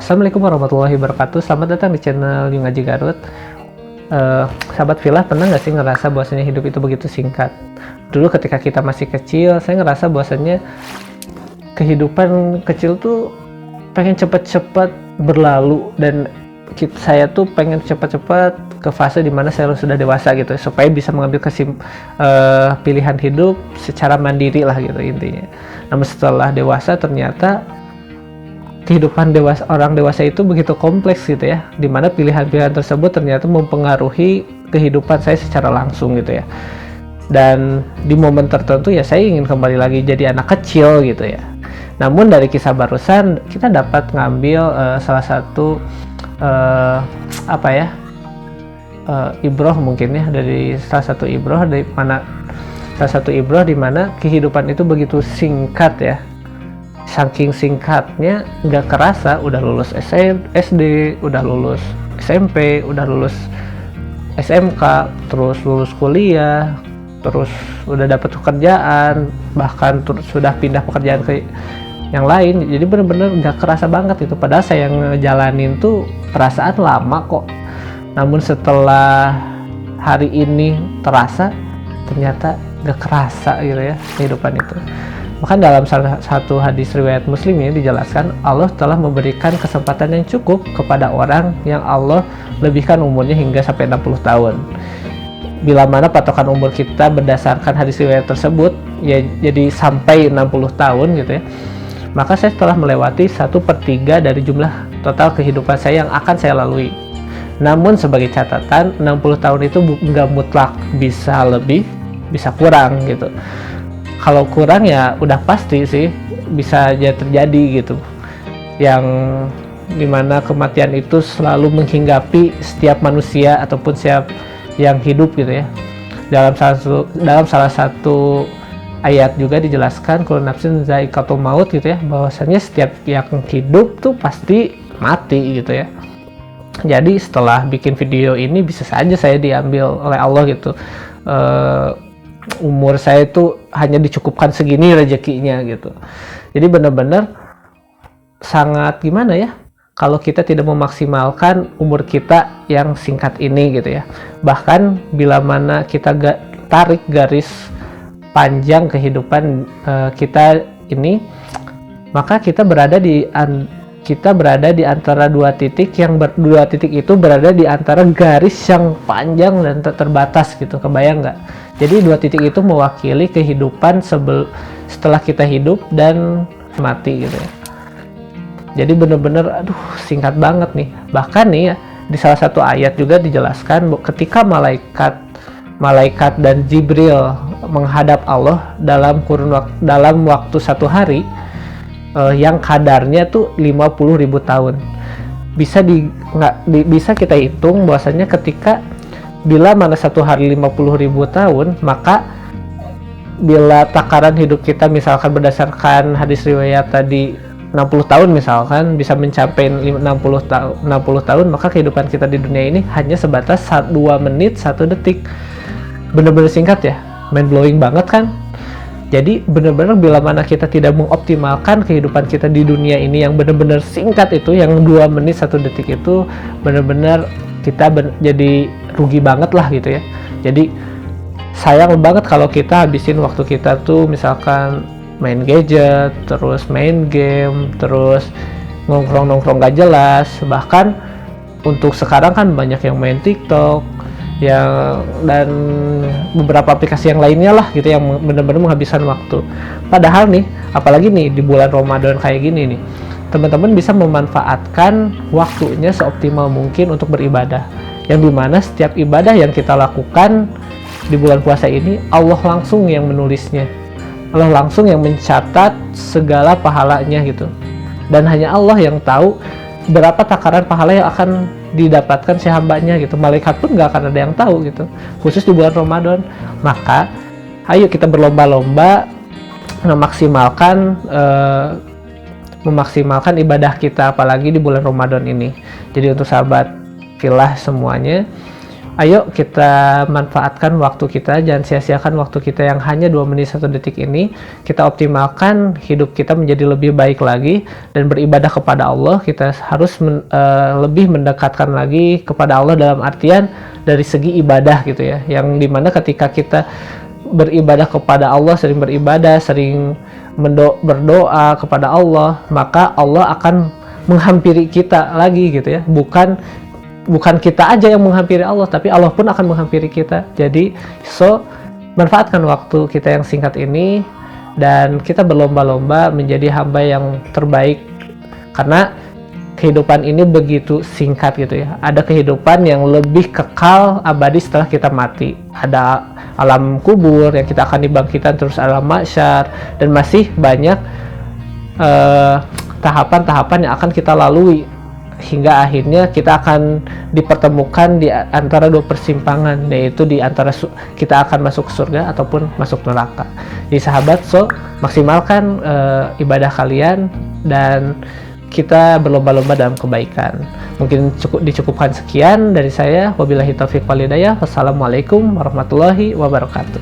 Assalamualaikum warahmatullahi wabarakatuh. Selamat datang di channel Yung Ngaji Garut. Sahabat Filah, pernah nggak sih ngerasa bahwasanya hidup itu begitu singkat? Dulu ketika kita masih kecil, saya ngerasa bahwasanya kehidupan kecil tuh pengen cepet-cepet berlalu, dan saya tuh pengen cepat-cepat ke fase dimana saya sudah dewasa gitu, supaya bisa mengambil pilihan hidup secara mandiri lah gitu intinya. Namun setelah dewasa ternyata kehidupan orang dewasa itu begitu kompleks gitu ya, dimana pilihan-pilihan tersebut ternyata mempengaruhi kehidupan saya secara langsung gitu ya. Dan di momen tertentu ya saya ingin kembali lagi jadi anak kecil gitu ya. Namun dari kisah barusan kita dapat ngambil salah satu ibroh mungkin ya, dari salah satu ibroh di mana kehidupan itu begitu singkat ya. Saking singkatnya nggak kerasa udah lulus SD, udah lulus SMP, udah lulus SMK, terus lulus kuliah, terus udah dapat pekerjaan, bahkan sudah pindah pekerjaan ke yang lain. Jadi bener-bener nggak kerasa banget itu, padahal saya yang ngejalanin tuh perasaan lama kok. Namun setelah hari ini terasa, ternyata nggak kerasa gitu ya kehidupan itu. Bahkan dalam salah satu hadis riwayat Muslim ini dijelaskan, Allah telah memberikan kesempatan yang cukup kepada orang yang Allah lebihkan umurnya hingga sampai 60 tahun. Bila mana patokan umur kita berdasarkan hadis riwayat tersebut ya jadi sampai 60 tahun gitu ya, maka saya telah melewati 1/3 dari jumlah total kehidupan saya yang akan saya lalui. Namun sebagai catatan, 60 tahun itu nggak mutlak, bisa lebih, bisa kurang gitu. Kalau kurang ya udah pasti sih bisa aja terjadi gitu, yang dimana kematian itu selalu menghinggapi setiap manusia ataupun setiap yang hidup gitu ya. Dalam salah satu ayat juga dijelaskan kullu nafsin dha'iqatul maut gitu ya, bahwasanya setiap yang hidup tuh pasti mati gitu ya. Jadi setelah bikin video ini bisa saja saya diambil oleh Allah gitu. Umur saya itu hanya dicukupkan segini rezekinya gitu. Jadi benar-benar sangat gimana ya kalau kita tidak memaksimalkan umur kita yang singkat ini gitu ya. Bahkan bila mana kita tarik garis panjang kehidupan kita ini, maka kita berada di antara dua titik, dua titik itu berada di antara garis yang panjang dan terbatas gitu. Kebayang nggak? Jadi dua titik itu mewakili kehidupan setelah kita hidup dan mati gitu ya. Jadi bener-bener singkat banget nih. Bahkan nih ya, di salah satu ayat juga dijelaskan ketika malaikat dan Jibril menghadap Allah dalam waktu 1 hari yang kadarnya tuh 50.000 tahun. Bisa kita hitung bahwasanya bila mana 1 hari 50.000 tahun, maka bila takaran hidup kita misalkan berdasarkan hadis riwayat tadi 60 tahun misalkan bisa mencapai 60 tahun, maka kehidupan kita di dunia ini hanya sebatas 2 menit 1 detik. Bener-bener singkat ya, mind blowing banget kan. Jadi benar-benar bila mana kita tidak mengoptimalkan kehidupan kita di dunia ini yang benar-benar singkat itu, yang 2 menit 1 detik itu, benar-benar kita jadi rugi banget lah gitu ya. Jadi sayang banget kalau kita habisin waktu kita tuh misalkan main gadget, terus main game, terus nongkrong gak jelas. Bahkan untuk sekarang kan banyak yang main TikTok dan beberapa aplikasi yang lainnya lah gitu, yang benar-benar menghabiskan waktu. Padahal nih, apalagi nih di bulan Ramadan kayak gini nih, teman-teman bisa memanfaatkan waktunya seoptimal mungkin untuk beribadah, yang dimana setiap ibadah yang kita lakukan di bulan puasa ini Allah langsung yang menulisnya, Allah langsung yang mencatat segala pahalanya gitu. Dan hanya Allah yang tahu berapa takaran pahala yang akan didapatkan si hambanya gitu. Malaikat pun gak akan ada yang tahu gitu, khusus di bulan Ramadan. Maka ayo kita berlomba-lomba memaksimalkan ibadah kita, apalagi di bulan Ramadan ini. Jadi untuk sahabat Filah semuanya, ayo kita manfaatkan waktu kita, jangan sia-siakan waktu kita yang hanya 2 menit 1 detik ini. Kita optimalkan hidup kita menjadi lebih baik lagi, dan beribadah kepada Allah. Kita harus lebih mendekatkan lagi kepada Allah dalam artian dari segi ibadah gitu ya, yang dimana ketika kita beribadah kepada Allah, sering beribadah, sering berdoa kepada Allah, maka Allah akan menghampiri kita lagi gitu ya. Bukan kita aja yang menghampiri Allah, tapi Allah pun akan menghampiri kita. Jadi manfaatkan waktu kita yang singkat ini, dan kita berlomba-lomba menjadi hamba yang terbaik, karena kehidupan ini begitu singkat gitu ya. Ada kehidupan yang lebih kekal abadi setelah kita mati. Ada alam kubur yang kita akan dibangkitkan, terus alam mahsyar, dan masih banyak tahapan-tahapan yang akan kita lalui hingga akhirnya kita akan dipertemukan di antara 2 persimpangan, yaitu di antara kita akan masuk surga ataupun masuk neraka. Jadi sahabat, maksimalkan ibadah kalian, dan kita berlomba-lomba dalam kebaikan. Mungkin dicukupkan sekian dari saya. Wabillahi taufiq wal hidayah. Wassalamualaikum warahmatullahi wabarakatuh.